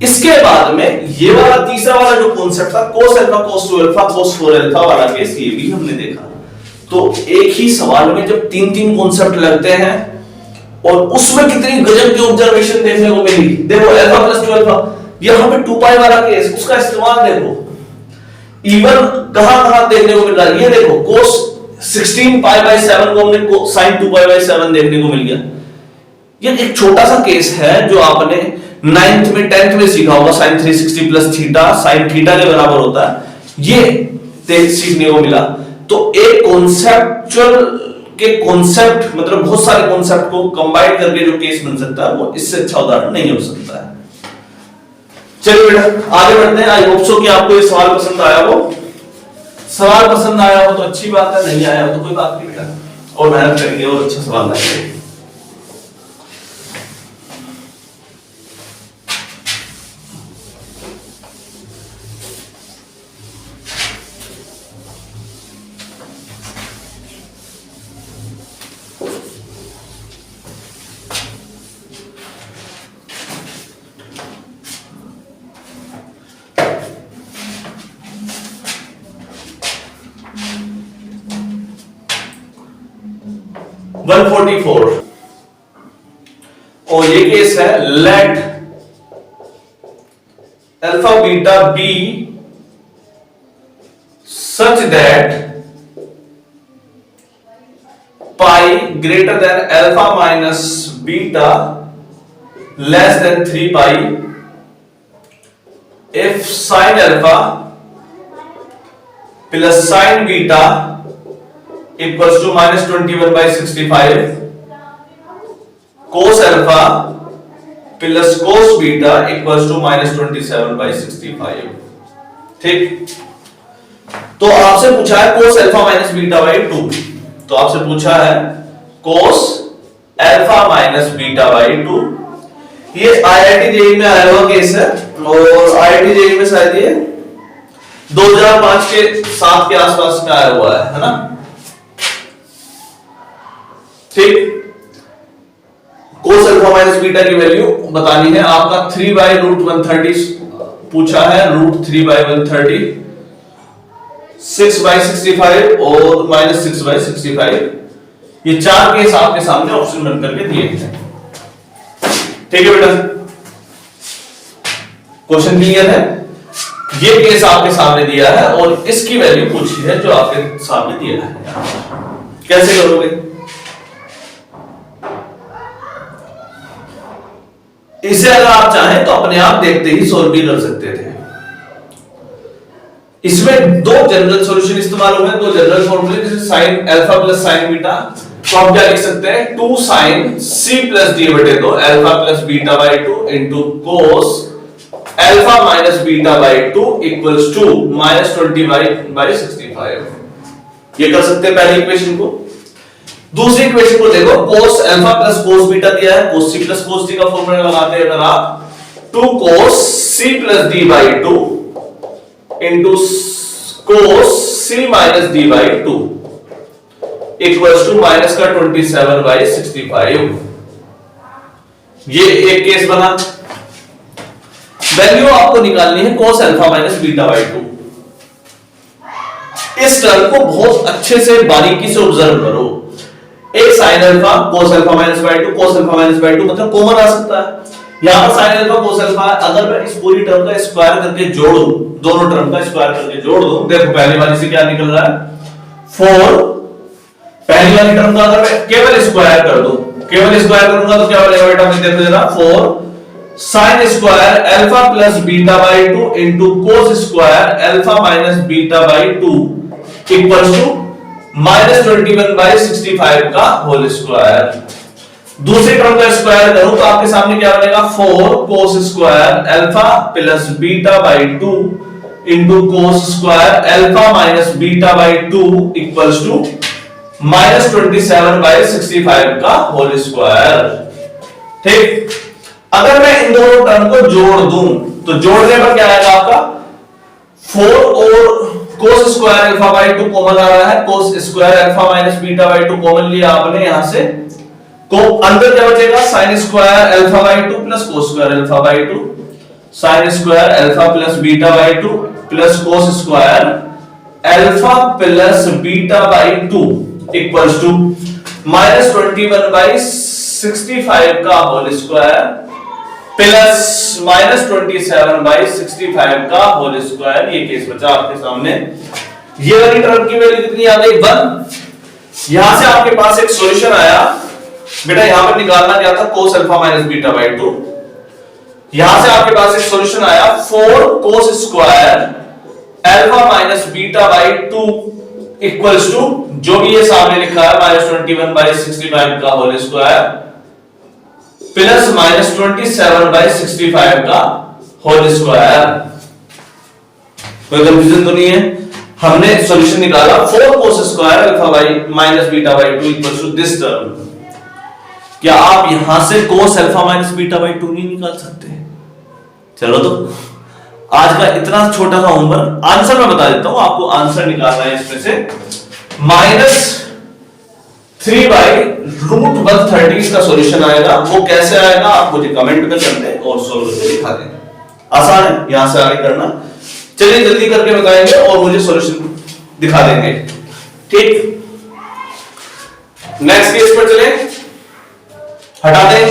इसके बाद में ये वाला तीसरा वाला जो कॉन्सेप्ट था, cos alpha cos 2 alpha cos 4 alpha वाला केस, ये भी हमने देखा। तो एक ही सवाल में जब 3-3 कॉन्सेप्ट लगते हैं, और उसमें कितनी गजब की ऑब्जर्वेशन देखने को मिली। देखो अल्फा प्लस 2 अल्फा, यहां पे 2 पाई वाला केस, उसका इस्तेमाल देखो। इवन कहां देखने को मिल रहा है? ये देखो cos 16 पाई बाई 7 को हमने sin 2 पाई बाई 7 देखने को मिल गया। ये एक छोटा सा केस है जो आपने 9th में 10th में सीखा होगा, sin 360 plus theta sin theta के बराबर होता है। ये सीखने को मिला। तो एक कॉन्सेप्चुअल के कॉन्सेप्ट, मतलब बहुत सारे कॉन्सेप्ट को कंबाइन करके जो केस बन सकता है, वो इससे अच्छा उदाहरण नहीं हो सकता है। चलिए बेटा आगे बढ़ते हैं। आई होप सो कि आपको ये सवाल पसंद आया हो। सवाल पसंद आया हो तो अच्छी बात है, नहीं आया हो तो कोई बात नहीं बेटा, और मेहनत करेंगे और अच्छा सवाल लाएंगे। 144 और ये केस है, let alpha beta be such that pi greater than alpha minus beta less than 3 pi if sin alpha plus sin beta equals to -21/65, cos alpha plus cos beta equals to -27/65। ठीक, तो आपसे पूछा है cos alpha minus beta by 2, तो आपसे पूछा है cos alpha minus beta by 2। ये IIT जेईई में आया हुआ केस है, और IIT जेईई में शायद ये 2005 के 7 के आसपास में आया हुआ है ना। ठीक, cos अल्फा माइनस बीटा की वैल्यू बतानी है। आपका 3/√130 पूछा है, √3/130, 6/65 और -6/65। ये 4 केस आपके सामने ऑप्शन बन करके दिए हैं। ठीक है बेटा, क्वेश्चन क्लियर है? ये केस आपके सामने दिया है और इसकी वैल्यू पूछी है जो आपके सामने दिया है। कैसे करोगे? इसे अगर आप चाहें तो अपने आप देखते ही सोल्व भी कर सकते थे। इसमें 2 जनरल सॉल्यूशन इस्तेमाल हुए हैं, 2 जनरल फॉर्मूले, जैसे sin alpha plus sin beta, तो आप क्या लिख सकते हैं? 2 sin c प्लस d बटे 2 alpha plus beta by 2 into cos alpha minus beta by 2 equals to -20/65। ये कर सकते हैं पहली इक्वेशन को। दूसरी इक्वेशन को देखो, cos alpha plus cos beta दिया है, cos c plus cos d का फॉर्मूला लगाते हैं अगर आप, 2 cos c plus d by 2 into cos c minus d by 2 equals to minus का 27/65। ये एक केस बना। वैल्यू आपको निकालनी है cos alpha minus beta by 2। इस टर्म को बहुत अच्छे से बारीकी से ऑब्जर्व करो। एक sine alpha cos alpha minus by 2, cos alpha minus by 2 मतलब कॉमन आ सकता है। यहां पर साइन अल्फा cos अल्फा, अगर मैं इस पूरी टर्म का स्क्वायर करके जोड़ दूं, दोनों टर्म का स्क्वायर करके जोड़ दूं, देखो पहली वाली से क्या निकल रहा है 4। पहली वाली टर्म का अगर मैं केवल स्क्वायर कर दूं, केवल स्क्वायर करूंगा तो क्या बनेगा बेटा, मैं देखो जरा 4 sin square alpha plus beta by 2 into cos square alpha minus beta by 2 equals to -21/65 का होल स्क्वायर। दूसरी टर्म का स्क्वायर करूं तो आपके सामने क्या बनेगा 4 cos square alpha plus beta by 2 into cos square alpha minus beta by 2 equals to -27/65 का होल स्क्वायर। ठीक, अगर मैं इन दोनों टर्म को जोड़ दूं तो जोड़ने पर क्या आएगा आपका 4 और cos square alpha by 2 common आ रहा है, cos square alpha minus beta by 2 common लिया आपने यहां से, तो अंदर क्या बचेगा sin square alpha by 2 plus cos square alpha by 2, sin square alpha plus beta by 2 plus cos square alpha plus beta by 2 equals to -21/65 का whole square plus -27/65 का होल स्क्वायर। ये केस बचा आपके सामने। ये वाली टर्म की value कितनी आ गई 1। यहां से आपके पास एक सॉल्यूशन आया बेटा, यहां पर निकालना क्या था cos alpha minus beta by 2। यहां से आपके पास एक सॉल्यूशन आया 4 cos square alpha minus beta by 2 equals to जो भी ये सामने लिखा है -21/65 का होल स्क्वायर प्लस -27/65 का होल स्क्वायर। कोई कंफ्यूजन तो नहीं है? हमने सॉल्यूशन निकाला 4 cos square alpha by minus beta by 2 equals to this term. क्या आप यहां से cos alpha minus beta by 2 नहीं निकाल सकते? चलो तो आज का इतना छोटा सा होमवर्क, आंसर मैं बता देता हूं आपको। आंसर निकालना है इसमें से -3/√130 इसका सॉल्यूशन आएगा। वो कैसे आएगा आप मुझे कमेंट में कर दें और सोल्व करके दिखा दें। आसान है, यहां से आगे करना। चलिए जल्दी करके बताएंगे और मुझे सॉल्यूशन दिखा देंगे। ठीक, नेक्स्ट केस पर चले, हटा दें।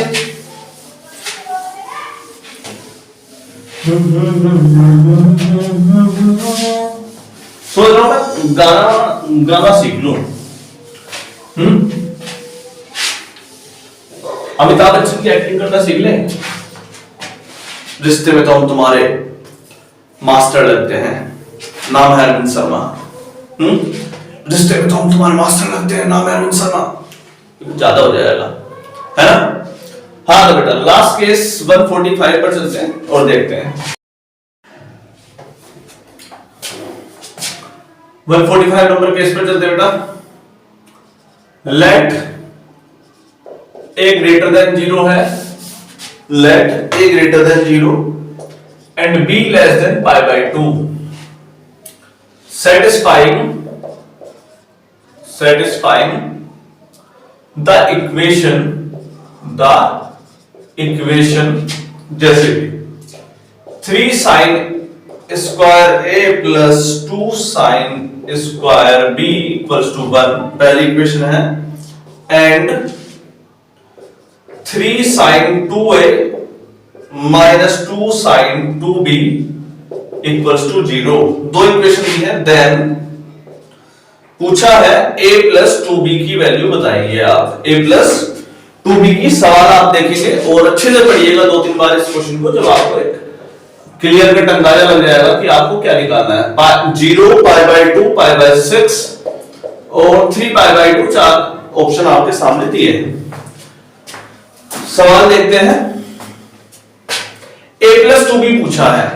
सोच रहा हूं मैं गाना सीख लूं। अमिताभ बच्चन की एक्टिंग करना सीख लें। रिश्ते में तो हम तुम्हारे मास्टर लगते हैं, नाम है अरविंद शर्मा। रिश्ते में तो हम तुम्हारे मास्टर लगते हैं, नाम है अरविंद शर्मा। ज्यादा हो जाएगा, है ना? हाँ तो बेटा लास्ट केस 145 पर चलते हैं और देखते हैं। 145 नंबर केस पर चलते हैं बेटा। लेट a greater than 0 है, let a greater than 0 and b less than pi by 2, satisfying the equation जैसे 3 sin square a plus 2 sin square b equals to 1 पहली इक्वेशन है, and 3 sin 2a minus 2 sin 2b equals to 0 दो equation दी है। Then पूछा है a plus 2b की value बताइए आप। a plus 2b की सवाल आप देखेंगे और अच्छे से पढ़िएगा 2-3 बार इस क्वेश्चन को, जब आपको एक क्लियर कट अंदाजा लग जाएगा कि आपको क्या निकालना है। 0 पाई बाई 2 पाई बाई 6 और 3 पाई बाई 2 चार ऑप्शन आपके सामने दिए हैं। सवाल देखते हैं। a प्लस 2b पूछा है,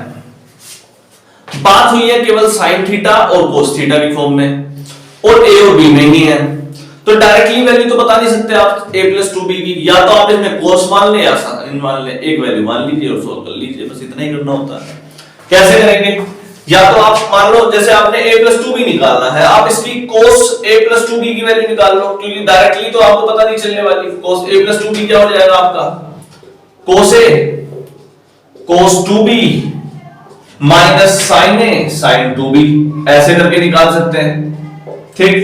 बात हुई है केवल साइन थीटा और कोस थीटा की फॉर्म में, और a और b में ही है, तो डायरेक्टली वैल्यू तो बता नहीं सकते आप a प्लस 2b की। या तो आप इसमें कोस मान लें या साइन मान लें, एक वैल्यू मान लीजिए और सोल्व कर लीजिए, बस इतना ही करना होता है। कैसे करेंगे? या तो आप मान लो जैसे आपने a+2b निकालना है, आप इसकी cos a+2b की वैल्यू निकाल लो, क्योंकि डायरेक्टली तो आपको पता नहीं चलने वाली। cos a+2b क्या हो जाएगा आपका, cos a cos 2b minus sin a sin 2b, ऐसे करके निकाल सकते हैं। ठीक,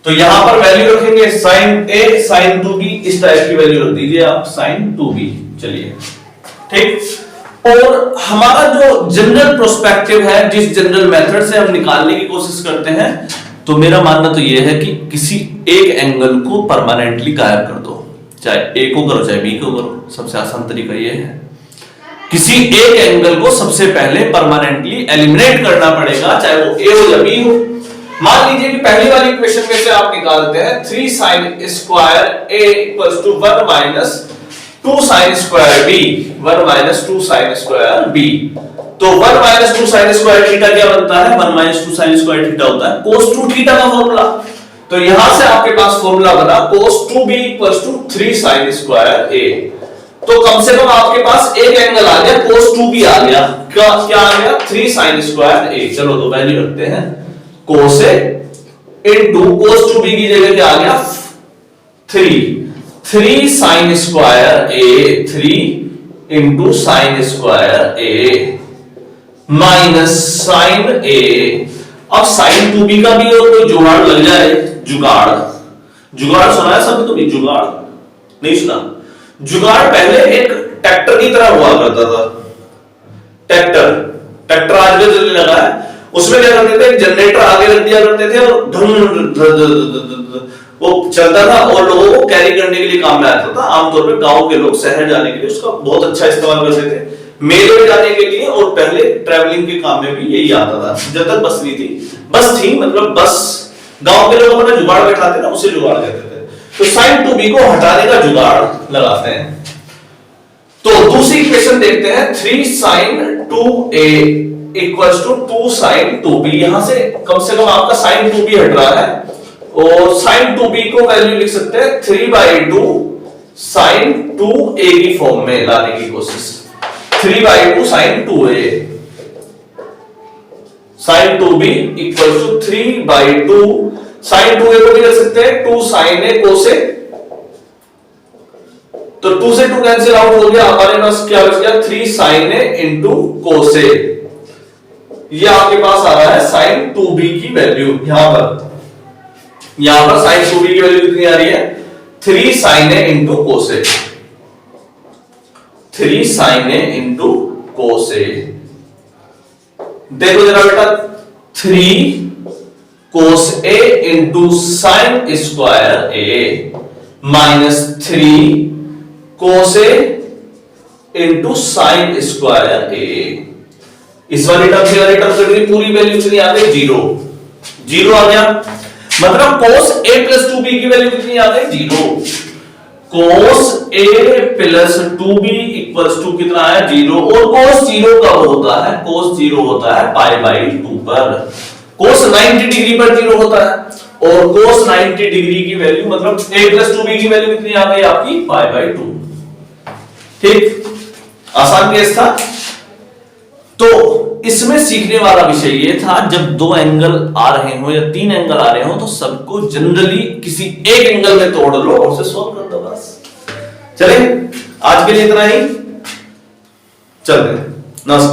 तो यहां पर वैल्यू रखेंगे sin a sin 2b, इस टाइप की वैल्यू रख दीजिए आप sin 2b। चलिए ठीक, और हमारा जो जनरल प्रोस्पेक्टिव है, जिस जनरल मेथड से हम निकालने की कोशिश करते हैं, तो मेरा मानना तो यह है कि किसी एक एंगल को परमानेंटली गायब कर दो, चाहे ए को करो चाहे बी को करो, सबसे आसान तरीका यह है। किसी एक एंगल को सबसे पहले परमानेंटली एलिमिनेट करना पड़ेगा, चाहे वो ए हो या बी हो। मान लीजिए कि पहली वाली इक्वेशन में से आप निकालते हैं 3 sin square a equals to 1 minus 2 sin square b, 1 minus 2 sin square b। तो 1 माइनस 2 sin स्क्वायर थीटा क्या बनता है, 1 माइनस 2 sin स्क्वायर थीटा होता है cos 2 थीटा का फॉर्मूला। तो यहां से आपके पास फॉर्मूला बना cos 2b equals to 3 sin square a। तो कम से कम आपके पास एक एंगल आ गया, cos 2b आ गया, क्या आ गया, 3 sin स्क्वायर a। चलो तो वैल्यू रखते हैं, cos a into cos 2b की जगह क्या आ गया, 3 sin square a, 3 into sine square a minus sine a। अब साइन 2b का भी कोई जुगाड़ लग जाए, जुगाड़ सुना है सब, तो भी जुगाड़ नहीं सुना। जुगाड़ पहले एक ट्रैक्टर की तरह हुआ करता था, ट्रैक्टर आजकल चलने लगा है, उसमें क्या करते थे, जनरेटर आगे रख दिया करते थे और वो चलता था और लोगों को कैरी करने के लिए काम में आता था। आमतौर पे गांव के लोग शहर जाने के लिए उसका बहुत अच्छा इस्तेमाल करते थे, मेले में जाने के लिए, और पहले ट्रैवलिंग के काम में भी यही आता था, जब तक बस नहीं थी। बस थी मतलब बस गांव के लोग अपना जुगाड़ बैठाते ना, उसे जुगाड़ कहते थे। तो sin 2b को हटाने का जुगाड़ लगाते हैं। तो दूसरी इक्वेशन देखते हैं, 3 sin 2a equals to 2 sin 2b। यहां से कम आपका sin 2b हट रहा है, और sin 2b को वैल्यू लिख सकते हैं 3/2 sin 2a की फॉर्म में लाने की कोशिश, 3/2 sin 2a, sin 2b equals to 3/2 sin 2a को भी लिख सकते हैं 2 sin a cos a। तो 2 से 2 कैंसिल आउट हो गया, हमारे पास क्या बच गया, 3 sin a into cos a। ये आपके पास आ रहा है sin 2b की वैल्यू। यहां पर sin 2b की वैल्यू कितनी आ रही है, 3 sin a into cos a, 3 sin a into cos a। देखो जरा बेटा, 3 cos a into sin square a minus 3 cos a into sin square a। इस वाली टर्म से वाली टर्म से पूरी वैल्यू कितनी आ गई, 0 आ गया। मतलब cos a प्लस 2b की वैल्यू कितनी आ गई, 0। cos a plus 2b equals to कितना है, 0। और cos 0 कब होता है, cos 0 होता है π/2 पर, cos 90 डिग्री पर 0 होता है, और cos 90 डिग्री की वैल्यू मतलब a प्लस 2b की वैल्यू कितनी आ गई आपकी, π/2। ठीक, आसान केस था। तो इसमें सीखने वाला विषय ये था, जब 2 एंगल आ रहे हो या 3 एंगल आ रहे हो, तो सबको जनरली किसी एक एंगल में तोड़ लो और उसे सॉल्व कर दो बस। चलिए आज के लिए इतना ही, चलते हैं, नमस्कार।